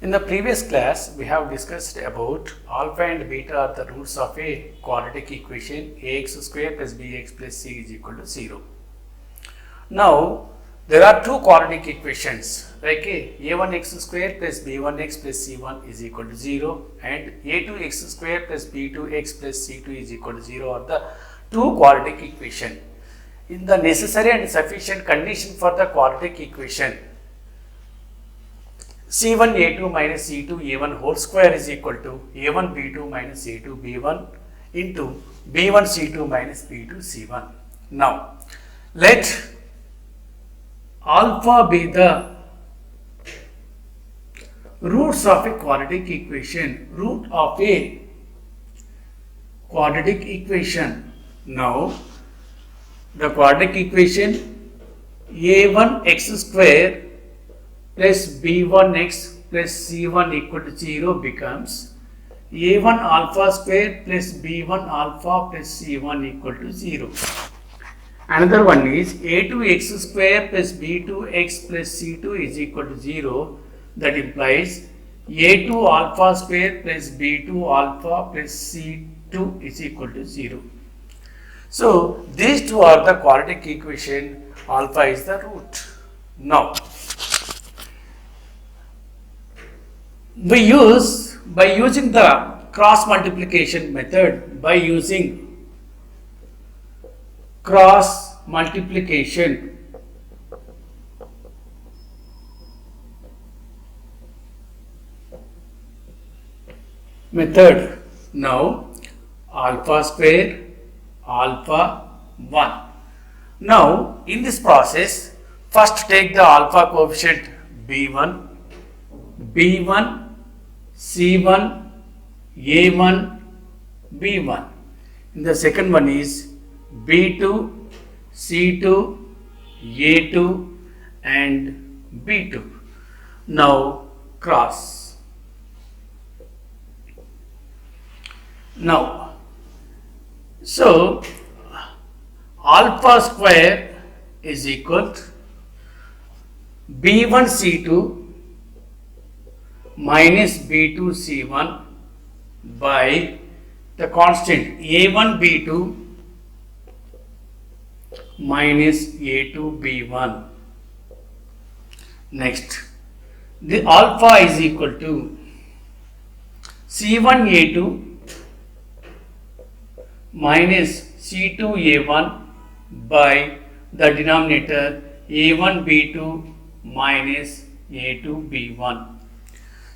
In the previous class, we have discussed about alpha and beta are the roots of a quadratic equation ax square plus bx plus c is equal to 0. Now, there are two quadratic equations like a1x square plus b1x plus c1 is equal to 0 and a2x square plus b2x plus c2 is equal to 0 are the two quadratic equation. In the necessary and sufficient condition for the quadratic equation, c1 a2 minus c2 a1 whole square is equal to a1 b2 minus a2 b1 into b1 c2 minus b2 c1. Now, let alpha be the roots of a quadratic equation, root of a quadratic equation. Now, the quadratic equation a1x square plus b1x plus c1 equal to 0 becomes a1 alpha square plus b1 alpha plus c1 equal to 0. Another one is a2x square plus b2x plus c2 is equal to 0. That implies a2 alpha square plus b2 alpha plus c2 is equal to 0. So, these two are the quadratic equation, alpha is the root. Now, by using the cross multiplication method, now alpha square, alpha 1. Now, in this process, first take the alpha coefficient b1, c1, a1, b1. And the second one is b2, c2, a2 and b2. Now, cross. Now, so alpha square is equal to b1 c2 minus b2 c1 by the constant a1 b2 minus a2 b1. Next, the alpha is equal to c1 a2 minus c2 a1 by the denominator a1 b2 minus a2 b1.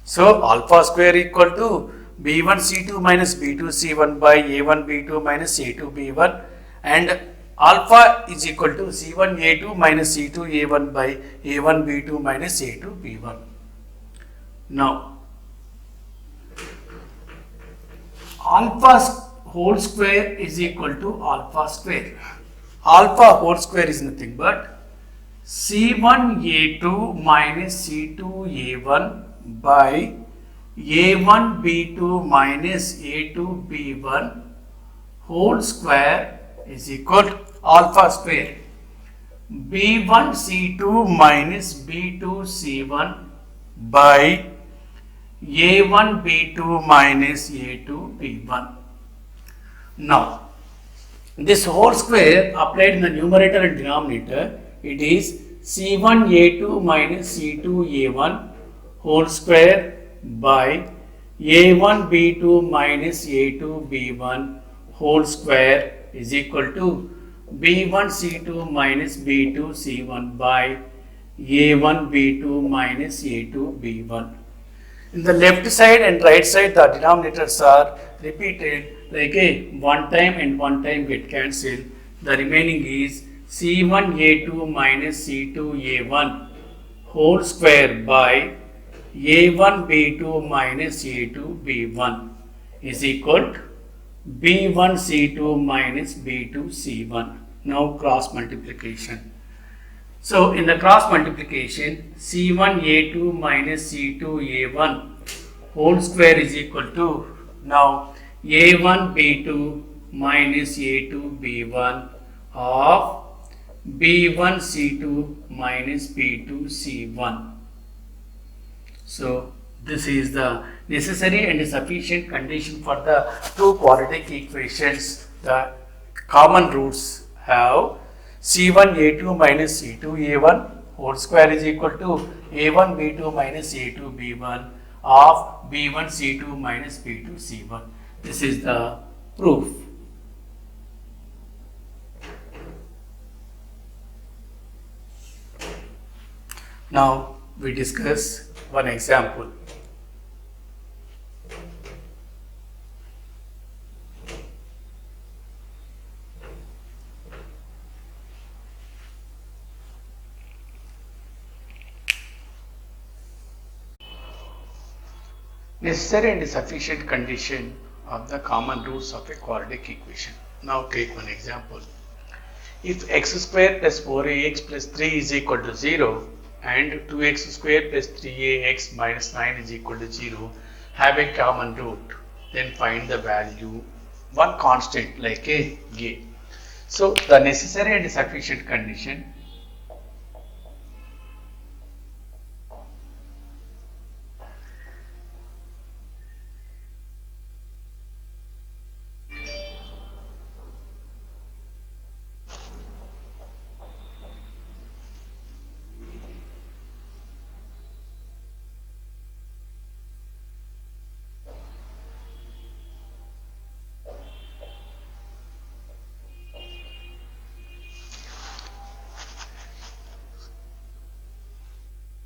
So, alpha square equal to b1 c2 minus b2 c1 by a1 b2 minus a2 b1 and alpha is equal to c1 a2 minus c2 a1 by a1 b2 minus a2 b1. Now, alpha whole square is equal to alpha square. Alpha whole square is nothing but c1 a2 minus c2 a1 by a1 b2 minus a2 b1 whole square is equal to alpha square b1 c2 minus b2 c1 by a1 b2 minus a2 b1. Now, this whole square applied in the numerator and denominator, it is c1 a2 minus c2 a1 whole square by a1 b2 minus a2 b1 whole square is equal to b1 c2 minus b2 c1 by a1 b2 minus a2 b1. In the left side and right side, the denominators are repeated like a one time and one time get cancelled. The remaining is c1 a2 minus c2 a1 whole square by a1 b2 minus a2 b1 is equal to b1 c2 minus b2 c1. Now, cross multiplication. So, in the cross multiplication, c1 a2 minus c2 a1 whole square is equal to now a1 b2 minus a2 b1 of b1 c2 minus b2 c1. So, This is the necessary and sufficient condition for the two quadratic equations. The common roots have C1A2 minus C2A1 whole square is equal to A1B2 minus A2B1 of B1C2 minus B2C1. This is the proof. Now we discuss one example. Necessary and sufficient condition of the common roots of a quadratic equation. Now take one example. If x square plus 4ax plus 3 is equal to 0 and 2x square plus 3ax minus 9 is equal to 0 have a common root, then find the value one constant like a. So the necessary and sufficient condition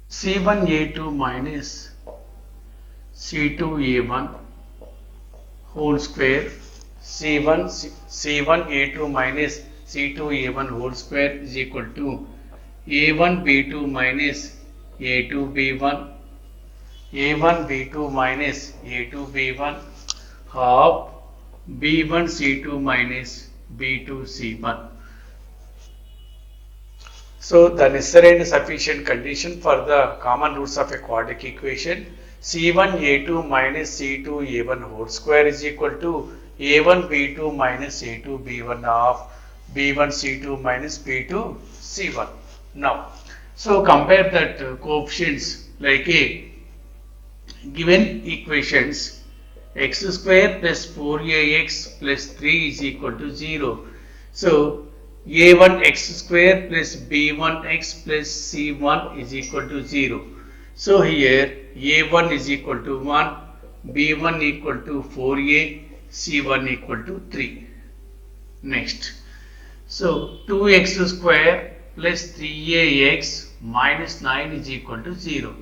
C1A2 minus C2A1 whole square, C1A2 minus C2A1 whole square is equal to A1B2 minus A2B1, A1B2 minus A2B1 half B1C2 minus B2C1. So the necessary and sufficient condition for the common roots of a quadratic equation C1A2 minus C2A1 whole square is equal to A1B2 minus A2B1 of B1C2 minus B2C1. Now, so compare that coefficients like a given equations x square plus 4ax plus 3 is equal to 0. So a1x square plus b1x plus c1 is equal to 0. So here a1 is equal to 1, b1 equal to 4a, c1 equal to 3. Next, so 2x square plus 3ax minus 9 is equal to 0.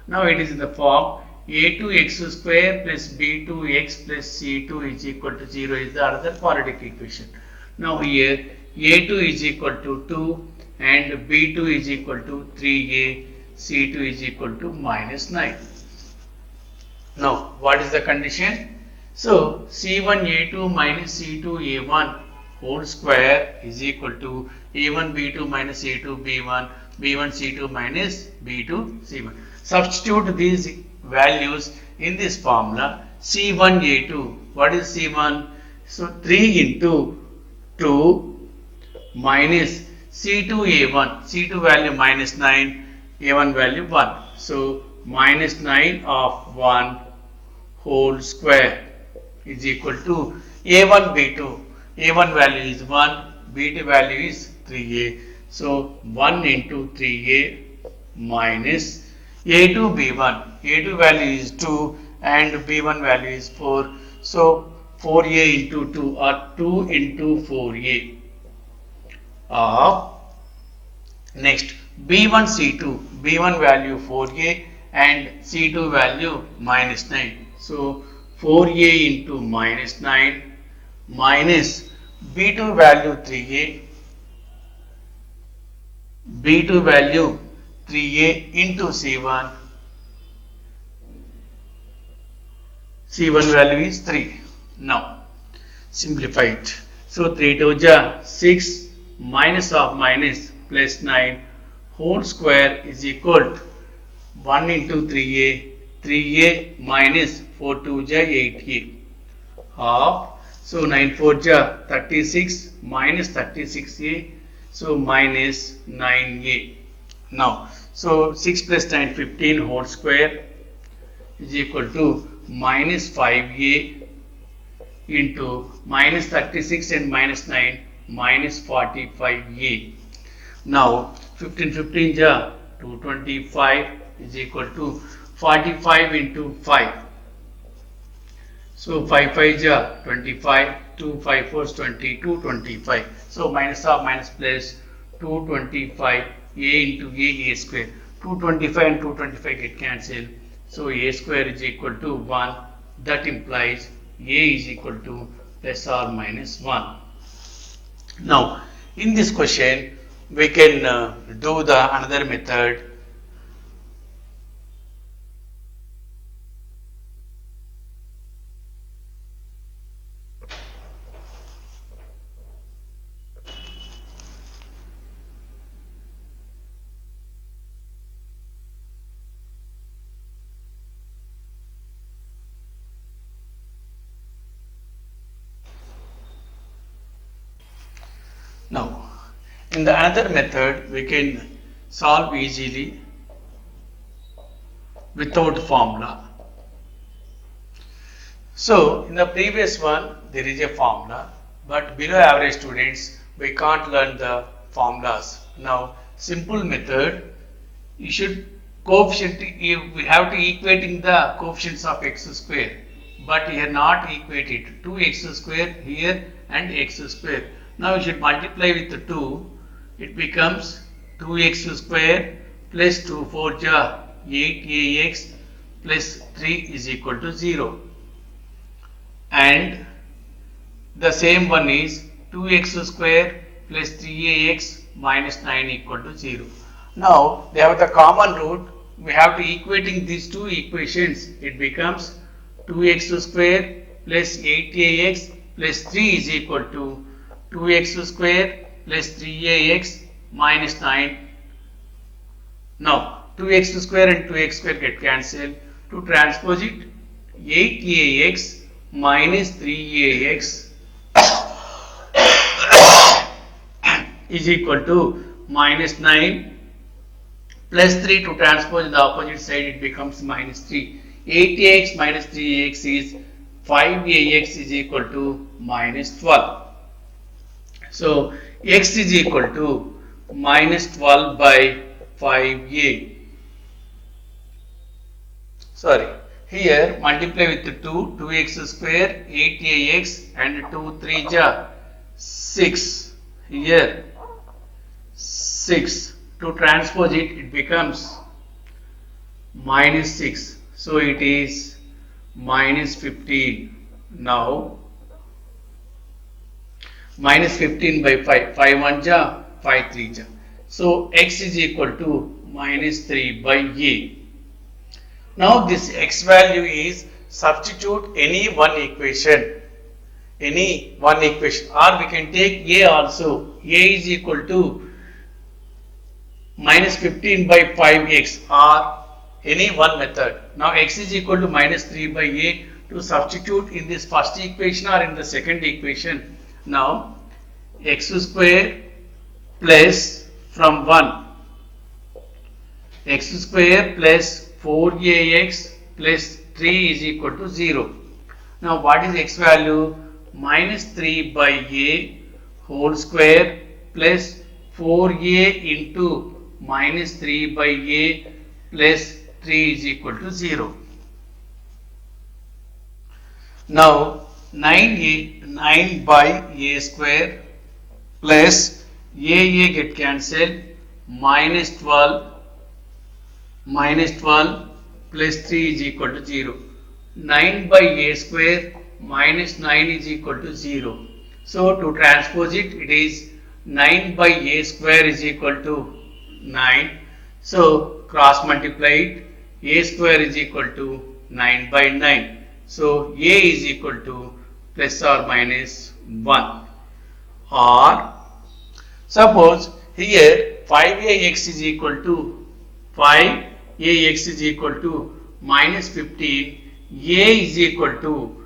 Now it is in the form a2x square plus b2x plus c2 is equal to 0 is the other quadratic equation. Now here a2 is equal to 2 and b2 is equal to 3a, c2 is equal to minus 9. Now what is the condition? So c1a2 minus c2a1 whole square is equal to a1b2 minus a2b1, b1c2 minus b2c1. Substitute these values in this formula. C1a2, what is C1? So 3 into 2 minus C2A1, C2 value minus 9, A1 value 1. So minus 9 of 1 whole square is equal to A1B2. A1 value is 1, B2 value is 3A. So 1 into 3A minus A2B1. A2 value is 2 and B1 value is 4. So 4A into 2 or 2 into 4A. Next B1C2, B1 value 4A and C2 value minus 9. So 4A into minus 9 minus B2 value 3A, B2 value 3A into C1, C1 value is 3. Now simplify it. So 3 to 6 minus of minus plus 9 whole square is equal to 1 into 3a, 3a minus 4 to 8a half. So 9 4 36 minus 36a, so minus 9a. Now so 6 plus 9 15 whole square is equal to minus 5a into minus 36 and minus 9 minus 45a. Now 15 ja 225 is equal to 45 into 5. So 5 ja 25, 2 5 4 20, 225. So minus of minus plus 225 a into a square. 225 and 225 get cancelled. So a square is equal to 1. That implies a is equal to plus or minus 1. Now in this question we can do the another method. Now, in the another method, we can solve easily without formula. So, in the previous one, there is a formula, but below average students, we can't learn the formulas. Now, simple method, you should coefficient, we have to equating the coefficients of x square, but here not equated, 2x square here and x square. Now you should multiply with the 2, it becomes 2x square plus 2 4 ja 8ax plus 3 is equal to 0. And the same one is 2x square plus 3ax minus 9 equal to 0. Now they have the common root, we have to equating these two equations, it becomes 2x square plus 8ax plus 3 is equal to 2x square plus 3ax minus 9. Now 2x square and 2x square get cancelled. To transpose it, 8ax minus 3ax is equal to minus 9 plus 3. To transpose the opposite side, it becomes minus 3. 8ax minus 3ax is 5ax is equal to minus 12. So x is equal to minus 12 by 5a. Sorry, here multiply with the 2, 2x square, 8ax and 2 3 ja 6. Here 6. To transpose it, it becomes minus 6. So it is minus 15. Now minus 15 by 5, 5 1 ja, 5 3 ja. So x is equal to minus 3 by a. Now this x value is substitute any one equation, or we can take a also. A is equal to minus 15 by 5x or any one method. Now x is equal to minus 3 by a. To substitute in this first equation or in the second equation. Now x square plus from 1 x square plus 4ax plus 3 is equal to 0. Now what is x value? Minus 3 by a whole square plus 4a into minus 3 by a plus 3 is equal to 0. Now 9 by a square plus a get cancelled, minus 12 plus 3 is equal to 0. 9 by a square minus 9 is equal to 0. So to transpose it, it is 9 by a square is equal to 9. So cross multiply it, a square is equal to 9 by 9. So a is equal to plus or minus 1. Or suppose here 5ax is equal to 5ax is equal to minus 15. A is equal to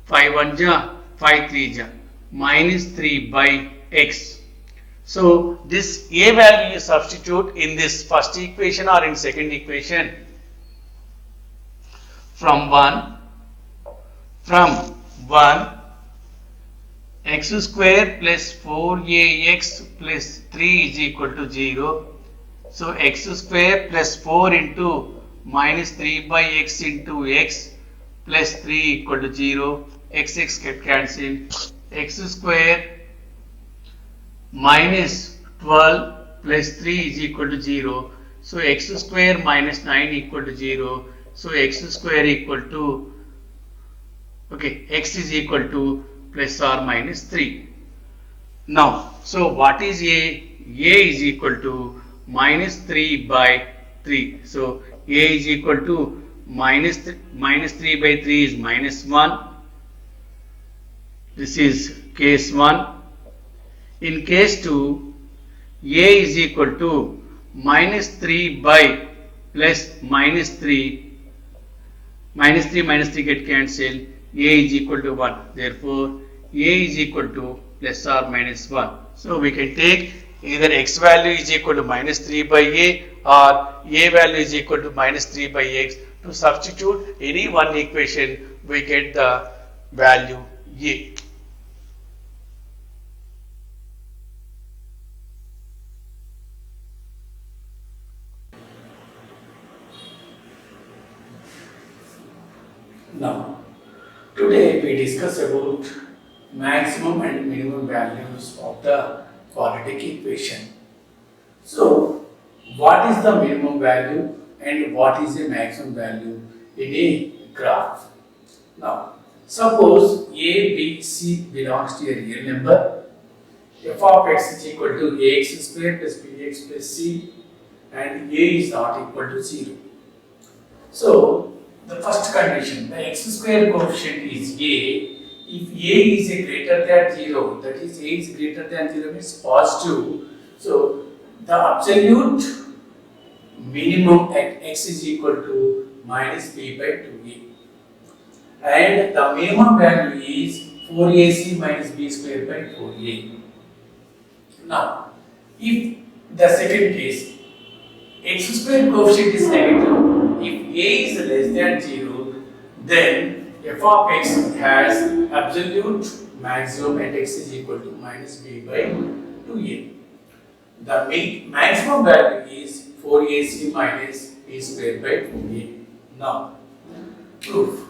5 1 ja, 5 3 ja, minus 3 by x. So this a value you substitute in this first equation or in second equation. from 1 x square plus 4ax plus 3 is equal to 0. So x square plus 4 into minus 3 by x into x plus 3 equal to 0. X get cancelled. X square minus 12 plus 3 is equal to 0. So x square minus 9 equal to 0. So x square equal to, okay, x is equal to plus or minus 3. Now, so what is A? A is equal to minus 3 by 3. So A is equal to minus 3 by 3 is minus 1. This is case 1. In case 2, A is equal to minus 3 by plus minus 3. Minus 3 get cancelled. A is equal to 1. Therefore, A is equal to plus or minus 1. So, we can take either x value is equal to minus 3 by A or A value is equal to minus 3 by x. To substitute any one equation, we get the value A. Now, today we discuss about maximum and minimum values of the quadratic equation. So, what is the minimum value and what is the maximum value in a graph? Now, suppose A, B, C belongs to a real number. F of x is equal to ax square plus bx plus c, and A is not equal to 0. So, the first condition, the x square coefficient is A. If A is a greater than 0, that is A is greater than 0 means positive. So, the absolute minimum at x is equal to minus b by 2a. And the minimum value is 4ac minus b square by 4a. Now, if the second case, x square coefficient is negative, if a is less than 0, then f of x has absolute maximum at x is equal to minus b by 2a. The maximum value is 4ac minus b square by 2a. Now, proof.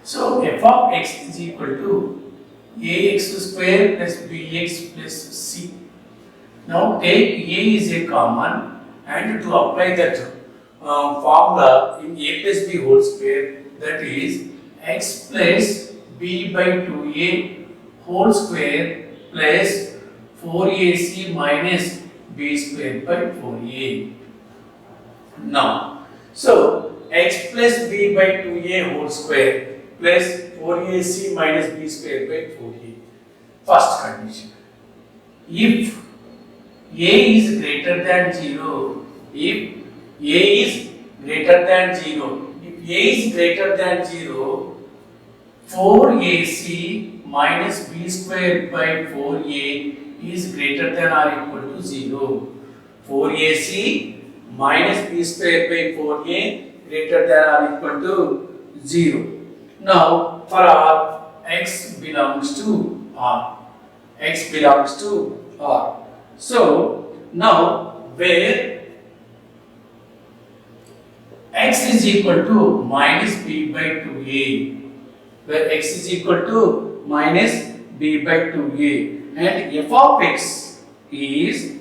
So, f of x is equal to ax square plus bx plus c. Now, take a is a common, and to apply that formula in a plus b whole square, that is x plus b by 2a whole square plus 4ac minus b square by 4a. Now, so x plus b by 2a whole square plus 4ac minus b square by 4a. First condition. If a is greater than 0, if a is greater than 0, if a is greater than 0, 4ac minus b square by 4a is greater than or equal to 0. 4ac minus b square by 4a greater than or equal to 0. Now, for R, x belongs to R. X belongs to R. So, now where x is equal to minus b by 2a, where x is equal to minus b by 2a, and f of x is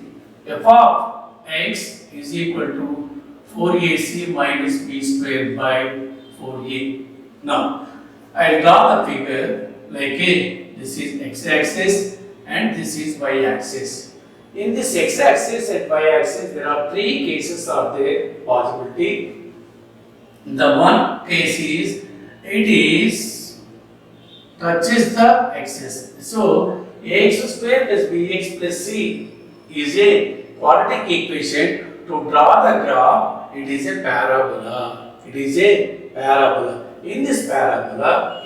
equal to 4ac minus b square by 4a. Now, I will draw the figure like a, this is x-axis and this is y-axis. In this x-axis and y-axis, there are three cases are there possibility. The one case is, it is touches the axis. So, ax square plus bx plus c is a quadratic equation. To draw the graph, it is a parabola. It is a parabola. In this parabola,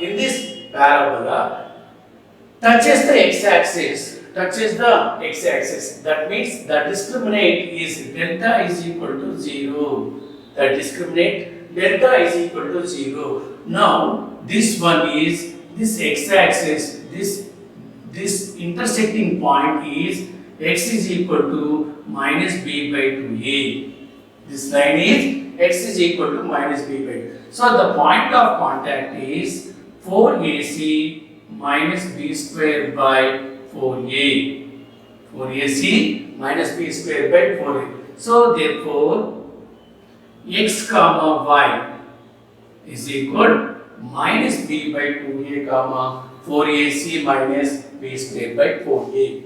touches the x-axis. touches the x-axis. That means the discriminant is delta is equal to 0. The discriminant delta is equal to 0. Now this one is this x-axis. This intersecting point is x is equal to minus b by 2a. This line is x is equal to minus b by 2. So the point of contact is 4ac minus b square by 4a. 4ac minus b square by 4a. So therefore x comma y is equal minus b by 2a comma 4ac minus b square by 4a.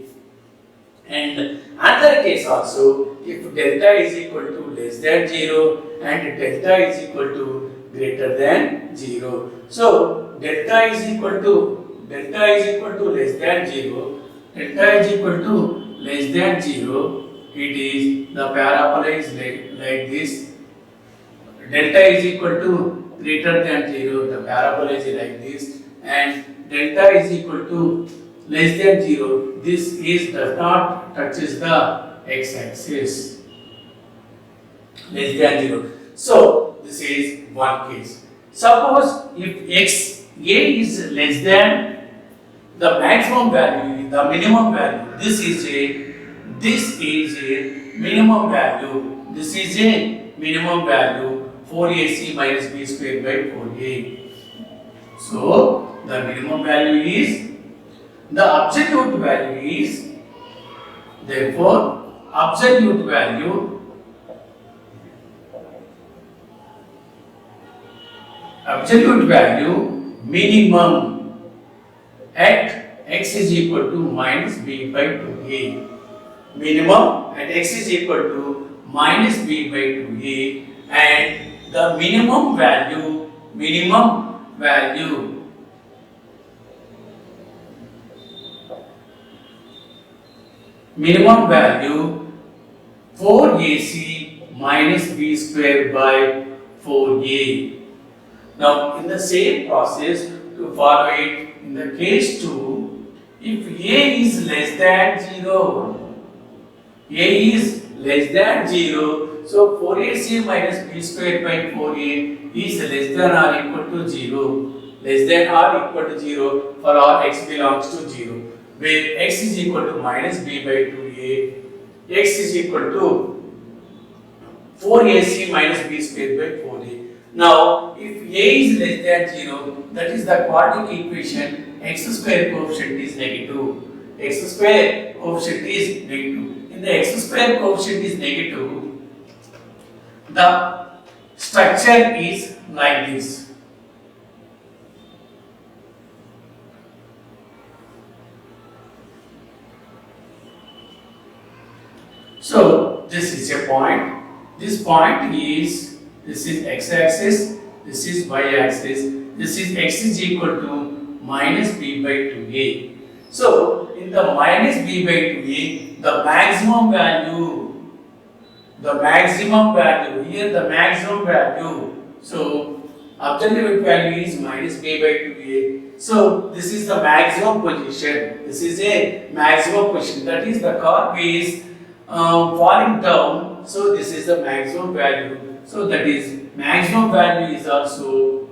And another case also, if delta is equal to less than 0 and delta is equal to greater than 0. So delta is equal to less than 0. Delta is equal to less than 0. It is the parabola is like this. Delta is equal to greater than 0. The parabola is like this. And delta is equal to less than 0. This is does not touches the x-axis. Less than 0. So this is one case. Suppose if x a is less than the maximum value, the minimum value. This is a minimum value. This is a minimum value 4ac minus b square by 4a. So the minimum value is, the absolute value is, therefore absolute value minimum at x is equal to minus b by 2a. Minimum at x is equal to minus b by 2a, and the minimum value 4ac minus b square by 4a. Now in the same process to follow it in the case 2, if a is less than 0, so 4ac minus b square by 4a is less than or equal to 0. Less than or equal to 0 for all x belongs to 0. Where x is equal to minus b by 2a, x is equal to 4ac minus b square by 4a. Now, if a is less than 0, that is the quadratic equation, x square coefficient is negative. X square coefficient is negative. In the x square coefficient is negative, the structure is like this. So this is a point. This point is, this is x-axis, this is y-axis, this is x is equal to minus b by 2a. So in the minus b by 2a, the maximum value, here the maximum value, so absolute value is minus b by 2a. So this is the maximum position. This is a maximum position. That is, the curve is falling down. So this is the maximum value. So that is, maximum value is also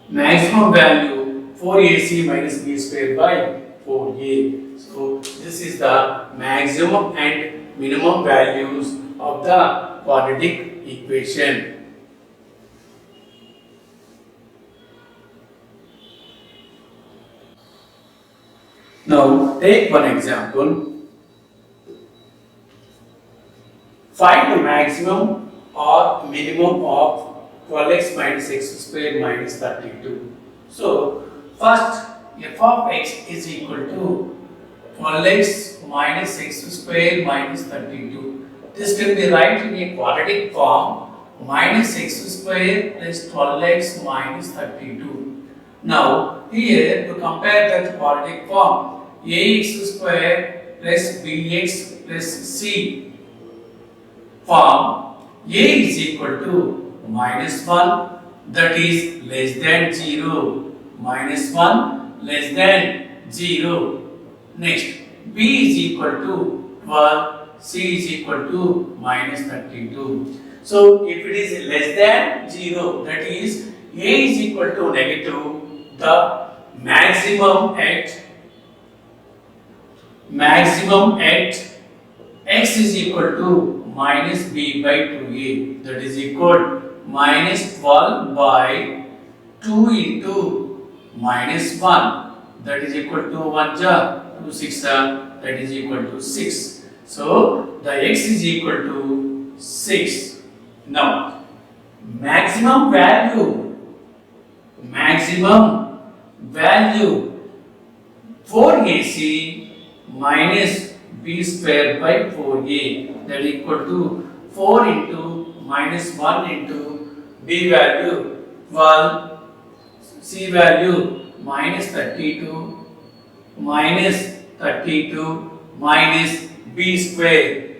maximum value 4ac minus b square by 4a. So this is the maximum and minimum values of the quadratic equation. Now take one example. Find the maximum or minimum of 12x minus x square minus 32. So first, f of x is equal to 12x minus x square minus 32. This can be written in a quadratic form, minus x square plus 12x minus 32. Now here to compare that quadratic form, ax square plus bx plus c form, a is equal to minus 1, that is less than 0, minus 1 less than 0. Next, b is equal to 12, c is equal to minus 32. So if it is less than 0, that is a is equal to negative, the maximum at x is equal to minus b by 2a, that is equal minus 12 by 2 into minus 1, that is equal to 1 ja 2 6 that is equal to 6. So the x is equal to 6. Now maximum value 4ac minus b square by 4a, that is equal to 4 into minus 1 into b value 12, c value minus 32 minus b square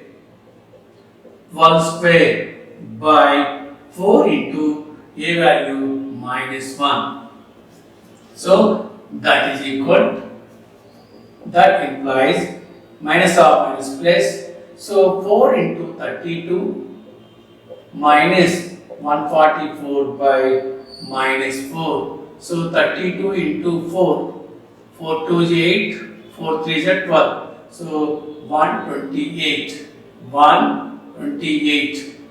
12 square by 4 into a value minus 1. So that is equal, that implies minus or minus plus. So 4 into 32 minus 144 by minus 4. So 32 into 4, 4 2 is 8, 4 3 is 12. So 128.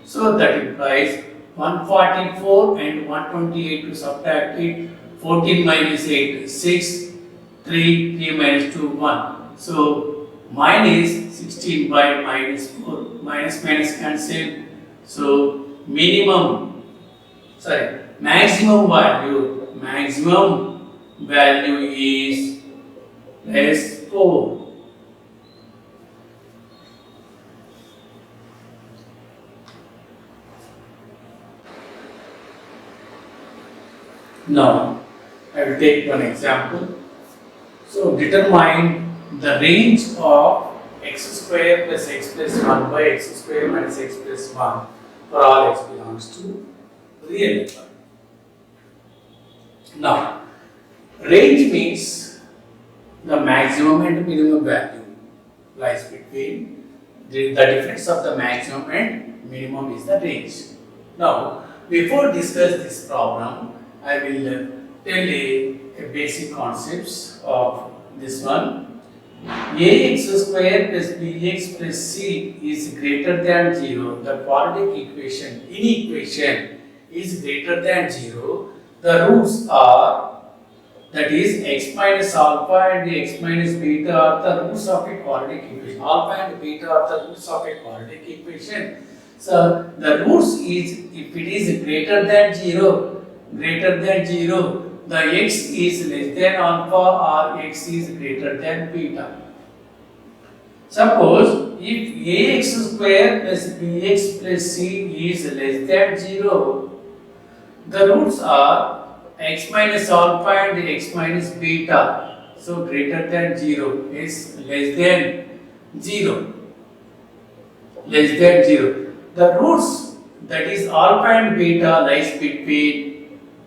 So that implies 144 and 128 to subtract it. 14 minus 8, 6, 3 minus 2, 1. So minus 16 by minus 4, minus cancel. So maximum value is less 4. Now I will take one example. So determine the range of x square plus x plus 1 by x square minus x plus 1 for all x belongs to real number. Now, range means the maximum and minimum value lies between the difference of the maximum and minimum is the range. Now, before discuss this problem, I will tell a basic concepts of this one. Ax square plus bx plus c is greater than 0. The quadratic equation is greater than 0. The roots are, that is x minus alpha and x minus beta are the roots of a quadratic equation. Alpha and beta are the roots of a quadratic equation. So the roots is, if it is greater than 0, the x is less than alpha or x is greater than beta. Suppose if ax square plus bx plus c is less than 0, the roots are x minus alpha and x minus beta. So greater than 0 is less than 0. The roots, that is alpha and beta, lies between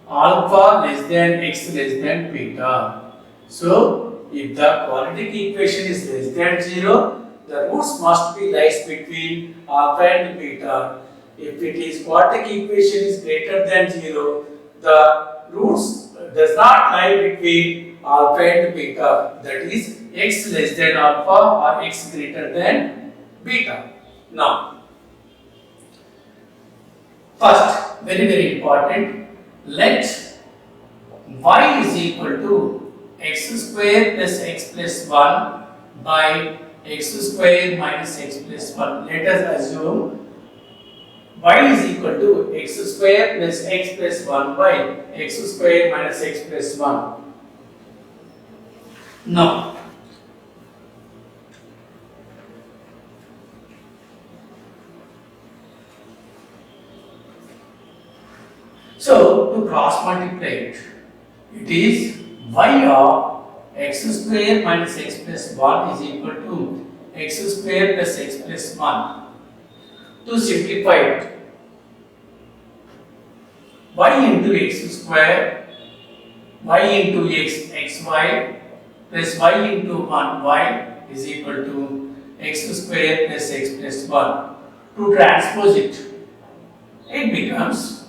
alpha less than x less than beta. So if the quadratic equation is less than 0, the roots must be lies between alpha and beta. If it is quadratic equation is greater than 0, the roots does not lie between alpha and beta. That is x less than alpha or x greater than beta. Now, first, very important, let y is equal to x square plus x plus 1 by x square minus x plus 1. Let us assume y is equal to x square plus x plus 1 by x square minus x plus 1. Now, so to cross multiply it, it is y of x square minus x plus 1 is equal to x square plus x plus 1. To simplify it, y into x square, y into x, xy plus y into 1, y is equal to x square plus x plus 1. To transpose it, it becomes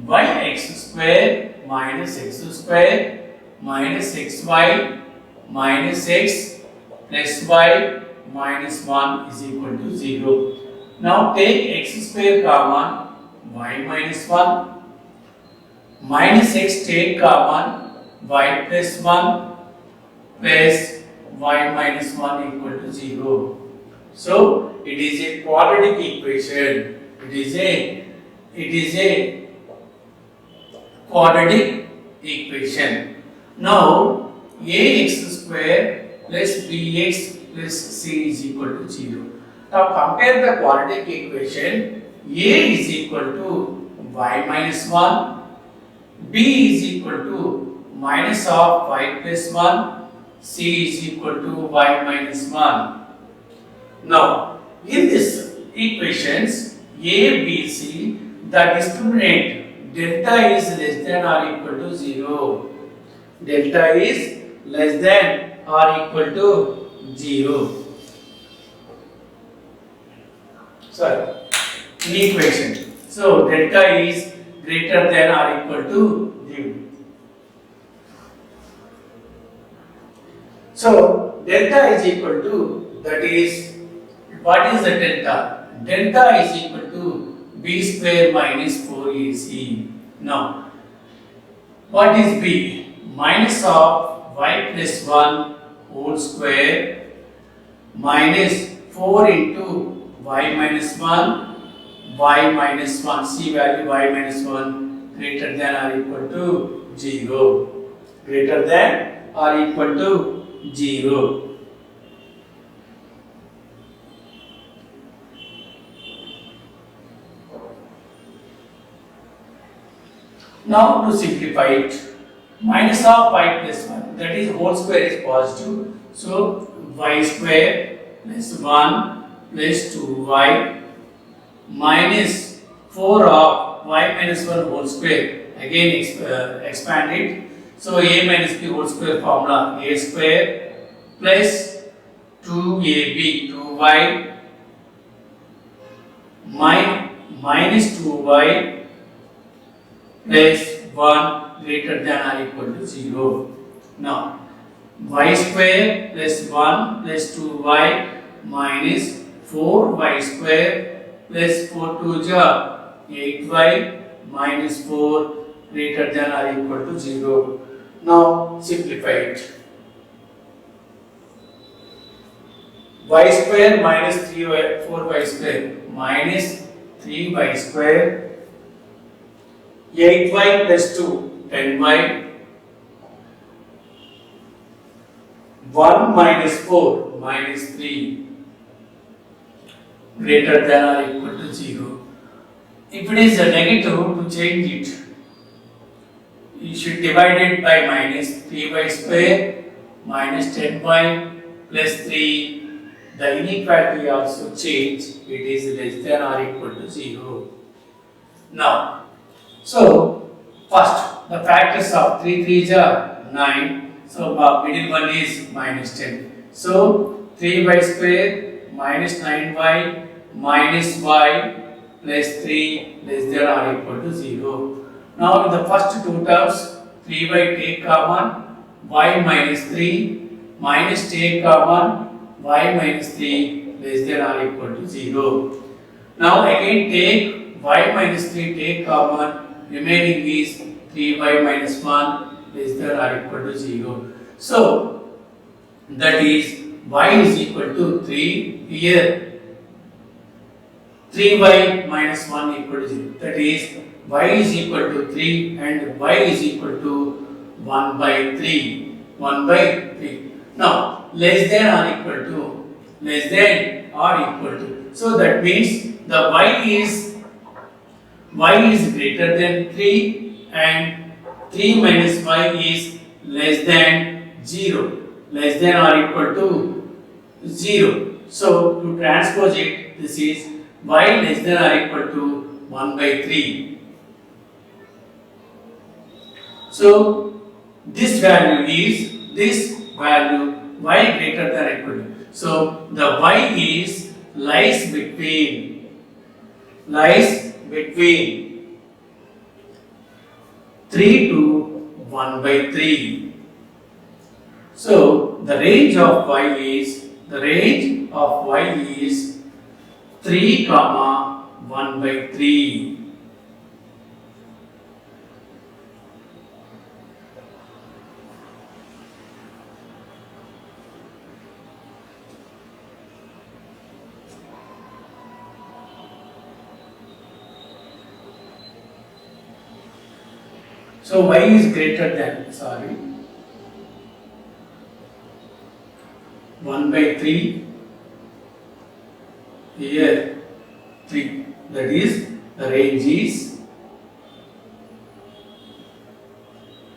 yx square minus x square minus xy minus x plus y minus 1 is equal to 0. Now take x square common, y minus 1 minus x take common, y plus 1 plus y minus 1 equal to 0. So it is a quadratic equation. It is a quadratic equation. Now ax square plus bx plus c is equal to 0. Now compare the quadratic equation. A is equal to y minus 1, b is equal to minus of y plus 1, c is equal to y minus 1. Now in this equations a, b, c, the discriminant delta is less than or equal to 0. Delta is less than or equal to 0. Sorry, in equation. So delta is greater than or equal to 0. So delta is equal to, that is, what is the delta? Delta is equal to b square minus 4ac. Now, what is b? Minus of y plus 1 whole square minus 4 into y minus 1, y minus 1, c value y minus 1 greater than or equal to 0. Greater than or equal to 0. Now to simplify it, minus of y plus 1, that is whole square is positive. So y square plus 1 plus 2y minus 4 of y minus 1 whole square. Again expand it. So a minus b whole square formula, a square plus 2ab, 2y minus 2y plus 1 greater than or equal to 0. Now, y square plus 1 plus 2y minus 4y square plus 4 2 ja 8y minus 4 greater than or equal to 0. Now, simplify it. Y square minus 3y, 4y square minus 3y square 8y plus 2, 10y, 1 minus 4 minus 3 greater than or equal to 0. If it is a negative, to change it, you should divide it by minus 3y square minus 10y plus 3. The inequality also change, it is less than or equal to 0. Now, so, first, the factors of 3 3s are 9. So, middle one is minus 10. So, 3y square minus 9y minus y plus 3 less than or equal to 0. Now, in the first two terms, 3y take common, y minus 3 minus take common, y minus 3 less than or equal to 0. Now, again take y minus 3 take common, remaining is 3y minus 1 less than or equal to 0. So, that is y is equal to 3, here 3y minus 1 equal to 0. That is y is equal to 3 and y is equal to 1 by 3. 1 by 3. Now, less than or equal to, less than or equal to. So, that means the y is greater than 3 and 3 minus y is less than 0, less than or equal to 0. So, to transpose it, this is y less than or equal to 1 by 3. So, this value is, this value y greater than or equal to. So the y is lies between 3 to 1 by 3. So the range of y is 3 comma 1 by 3. So y is greater than 1 by 3, here 3, that is the range is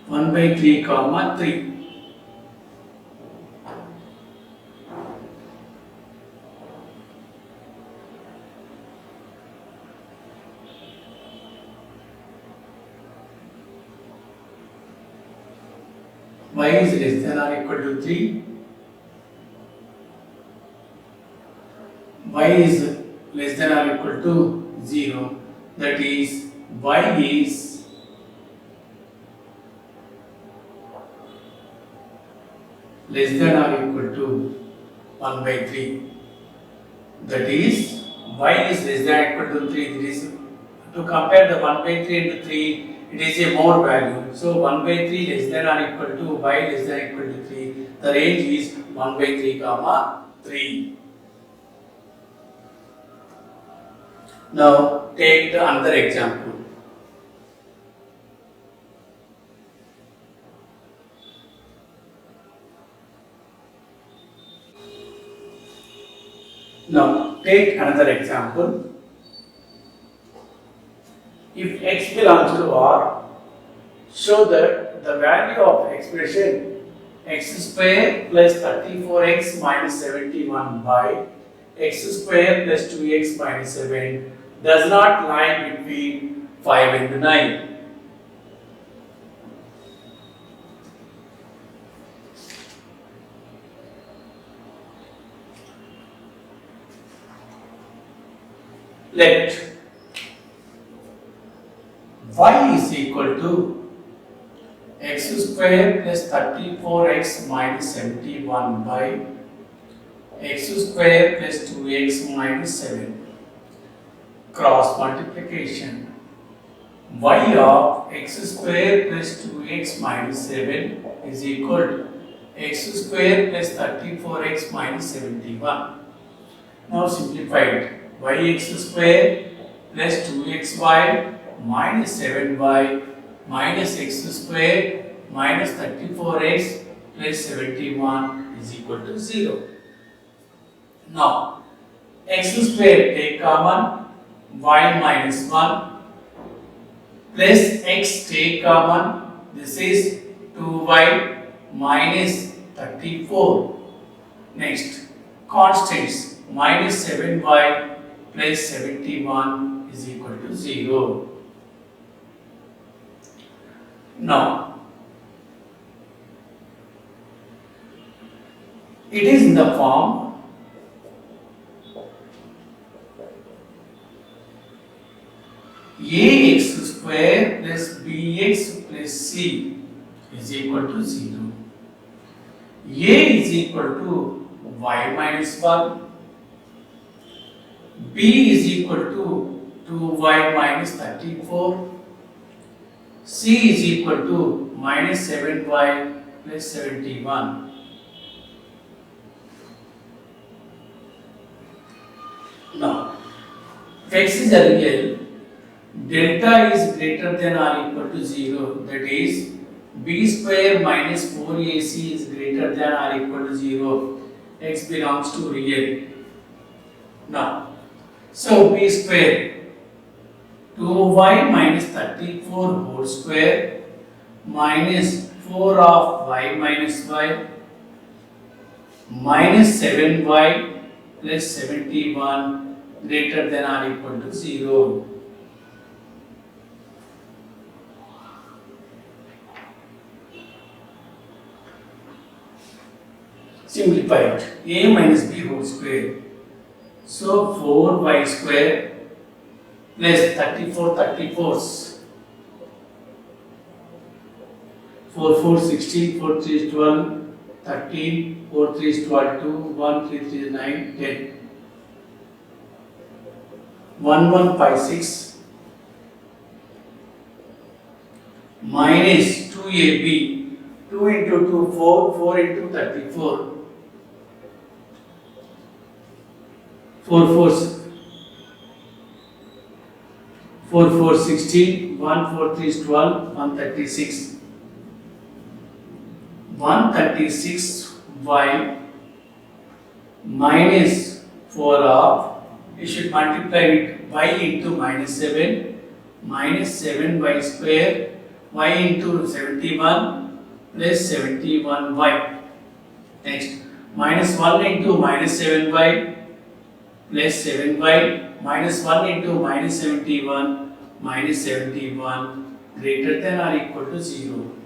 1 by 3 comma 3. Y is less than or equal to 3. Y is less than or equal to 0. That is y is less than or equal to 1 by 3. That is y is less than or equal to 3. That is to compare the 1 by 3 and 3. It is a more value. So 1 by 3 less than or equal to y less than or equal to 3. The range is 1 by 3 comma 3. Now take the another example. Now take another example. If x belongs to R, show that the value of expression x square plus 34x minus 71 by x square plus 2x minus 7 does not lie between 5 and 9. Let y is equal to x square plus 34x minus 71 by x square plus 2x minus 7. Cross multiplication. Y of x square plus 2x minus 7 is equal to x square plus 34x minus 71. Now simplified. Yx square plus 2xy minus 7y minus x square minus 34x plus 71 is equal to 0. Now x square take common, y minus 1 plus x take common, this is 2y minus 34. Next constants, minus 7y plus 71 is equal to 0. Now it is in the form ax square plus bx plus c is equal to 0. A is equal to y minus 1, b is equal to 2y minus 34, c is equal to minus 7y plus 71. Now, if x is a real, delta is greater than or equal to 0, that is b square minus 4ac is greater than or equal to 0, x belongs to real. Now, so b square 2y minus 34 whole square minus 4 of y minus y minus 7y plus 71 greater than or equal to 0. Simplify it. A minus b whole square. So 4y square plus 34 34s. 4 4 16, 4 3 is 12, 13, 4 3 is 12, 2, 1 3 3 is 9, 10. 1 1 5 6 minus 2ab, 2 into 2 4, 4 into 34, 4 4 4 4 16, 1 4 3 is 12, 136. 136y minus 4 of, you should multiply it y into minus 7, minus 7y square, y into 71 plus 71y. Next, minus 1 into minus 7y plus 7y, minus 1 into minus 71 minus 71 greater than or equal to 0.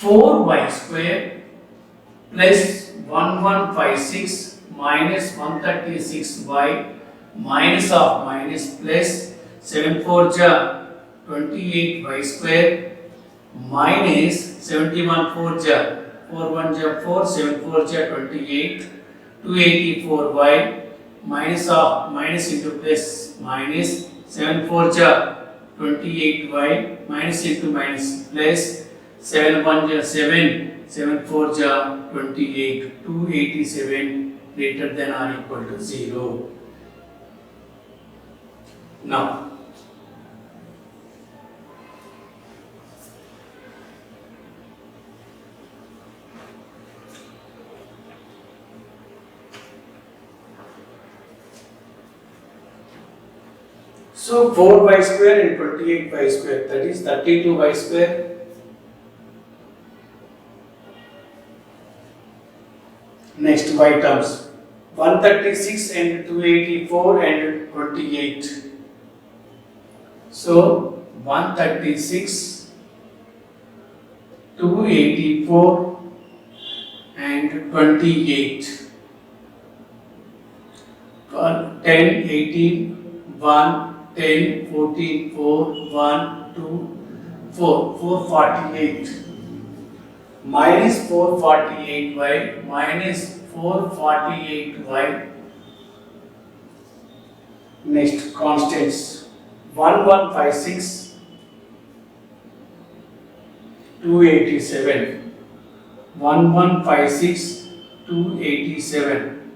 Four y square plus 1156 minus 136y minus of minus plus 7 4 ja 28y square minus 71 4 ja 4 1 ja 4 7 4 ja 28 284y minus of minus into plus minus 7 4 ja 28y minus into minus plus 7 1 ja 7, 7 4 ja 28, 287 greater than or equal to 0. Now, so 4y square and 28y square, that is 32y square. Next y terms 136 and 284 and 28. So 136, 284 and 28. 10, 18, 1, 10, 14, 4, 1, 2, 4, 448. Minus 448y minus 448y. Next constants 1156, 287. 1156, 287.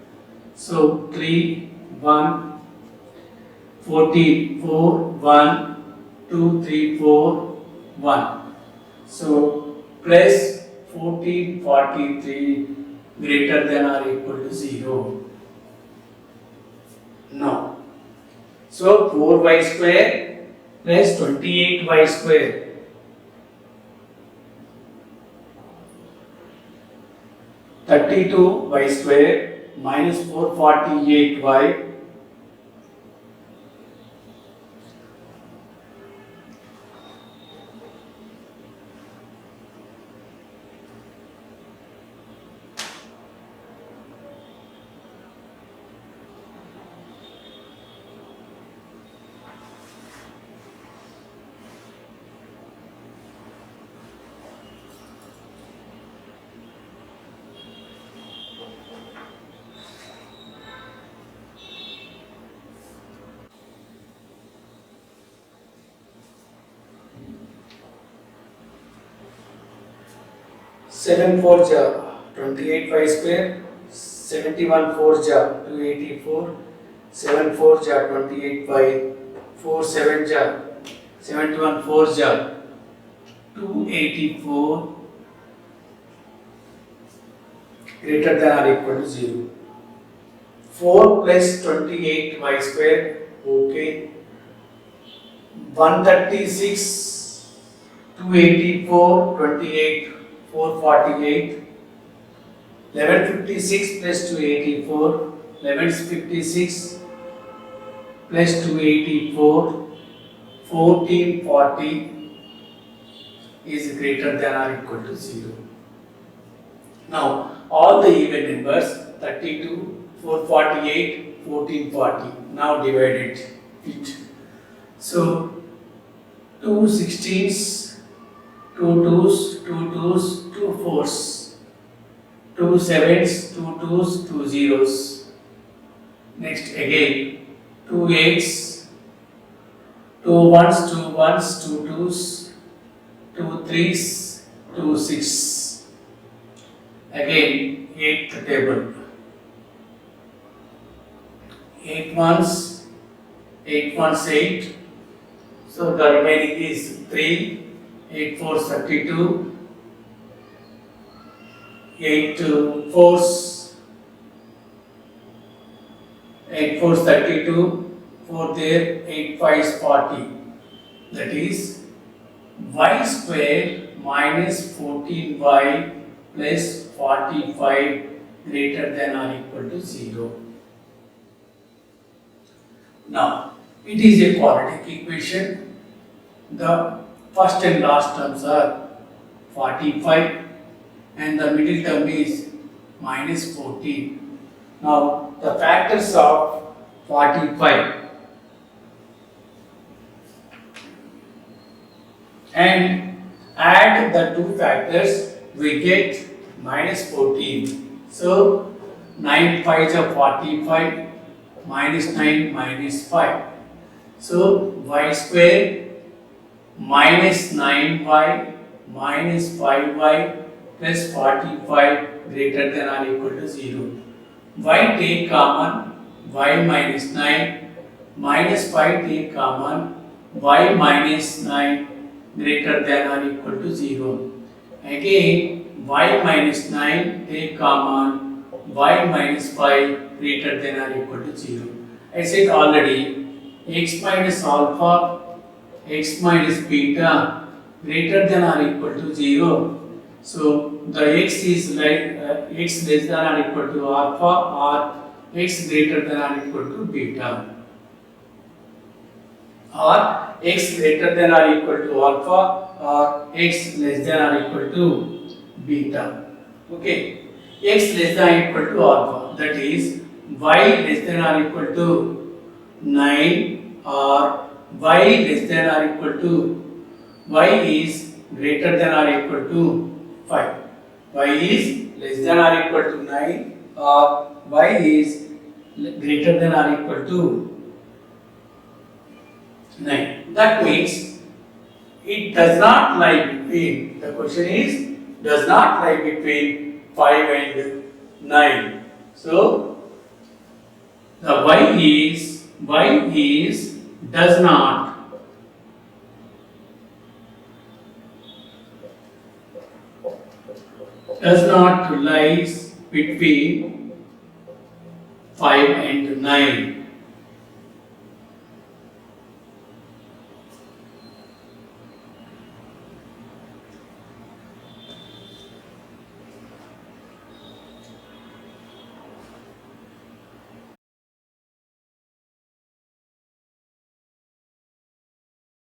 So 3, 1, 14, 4, 1, 2, 3, 4, 1. So plus 1443 greater than or equal to 0. Now, so 4y square plus 28y square. 32y square minus 448y Seven 4 ja 28y square, 71 4 ja 284, 7 4 ja 28y, 4 7 ja 71 4 ja 284 greater than or equal to 0. 4 plus 28y square, okay. 136, 284, 28, 448. 1156 plus 284, 1156 plus 284, 1440 is greater than or equal to 0. Now, all the even numbers 32, 448, 1440. Now divided it. So, 2 16s, 2 2s, 2 2s, 2 4s, 2 7s, 2 2s, 2 zeros. Next again, 2 8s, 2 1s, 2 1s, 2 2s, 2 3s, 2 6s. Again, 8th table. 8 1s, 8 1s, 8. So the remaining is 3, 8 4s, 32, 8 4s, 8 4s, 32, 4 there, 8 5s, 40. That is y square minus 14y plus 45 greater than or equal to 0. Now, it is a quadratic equation. The first and last terms are 45 and the middle term is minus 14. Now, the factors of 45 and add the two factors, we get minus 14. So, 9 5s are 45, minus 9 minus 5. So, y square minus 9y minus 5y plus 45 greater than or equal to 0. Y take common, y minus 9 minus 5 take common, y minus 9 greater than or equal to 0. Again, y minus 9 take common, y minus 5 greater than or equal to 0. I said already, x minus alpha, x minus beta greater than or equal to 0. So, the x is like x less than or equal to alpha or x greater than or equal to beta. Or x greater than or equal to alpha or x less than or equal to beta. Okay, x less than or equal to alpha, that is y less than or equal to 9 or y less than or equal to y is greater than or equal to 5. Y is less than or equal to 9 or y is greater than or equal to 9. That means it does not lie between, the question is, does not lie between 5 and 9. So, the y is does not lies between 5 and 9.